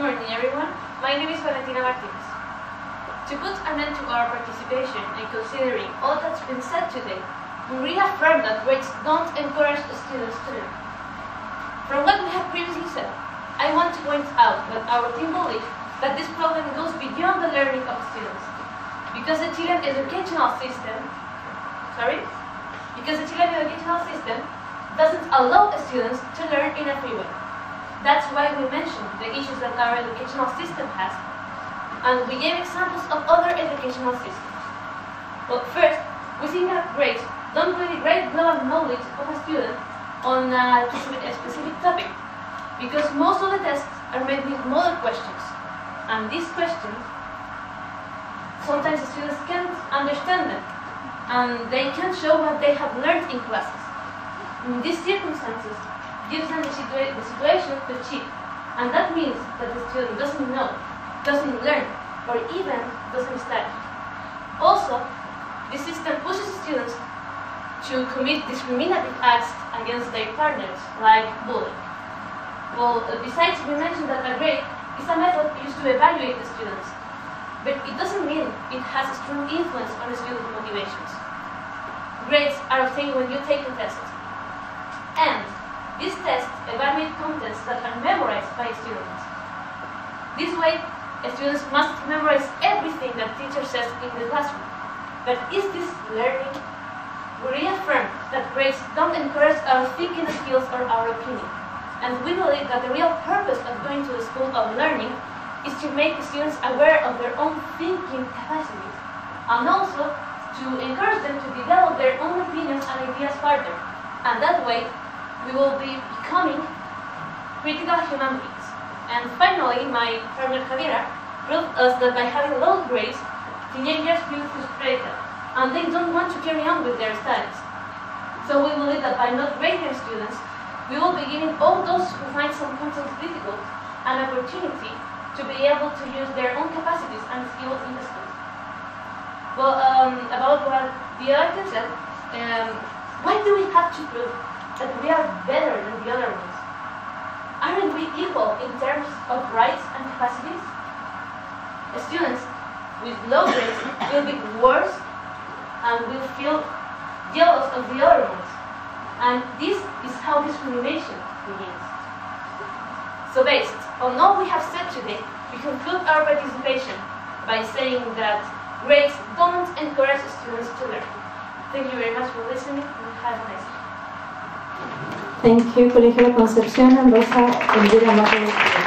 morning, everyone. My name is Valentina Martinez. To put an end to our participation and considering all that's been said today, we reaffirm that grades don't encourage students to learn. From what we have previously said, I want to point out that our team believes that this problem goes beyond the learning of students, because the Chilean educational system doesn't allow students to learn in a free way. That's why we mentioned the issues that our educational system has, and we gave examples of other educational systems. But first, we think that grades don't really grade global knowledge of a student on a specific topic, because most of the tests are made with model questions, and these questions, sometimes the students can't understand them, and they can't show what they have learned in classes. In these circumstances, gives them the situation to cheat, and that means that the student doesn't know, doesn't learn, or even doesn't study. Also, the system pushes students to commit discriminative acts against their partners, like bullying. Well, besides, we mentioned that a grade is a method used to evaluate the students, but it doesn't mean it has a strong influence on the student motivations. Grades are obtained when you take a test, and these tests evaluate contents that are memorized by students. This way, students must memorize everything that teacher says in the classroom. But is this learning? We reaffirm that grades don't encourage our thinking skills or our opinion. And we believe that the real purpose of going to the school of learning is to make students aware of their own thinking capacities, and also to encourage them to develop their own opinions and ideas further. And that way, we will be becoming critical human beings. And finally, my partner Javiera proved us that by having low grades, teenagers feel frustrated, and they don't want to carry on with their studies. So we believe that by not grading students, we will be giving all those who find some concepts difficult an opportunity to be able to use their own capacities and skills in the school. Well, about what the other said, why do we have to prove that we are better than the other ones? Aren't we equal in terms of rights and capacities? Students with low grades will be worse and will feel jealous of the other ones. And this is how discrimination begins. So based on all we have said today, we conclude our participation by saying that grades don't encourage students to learn. Thank you very much for listening, and have a nice day. Thank you, Colegio La Concepción and Rosa Elvira Barrio.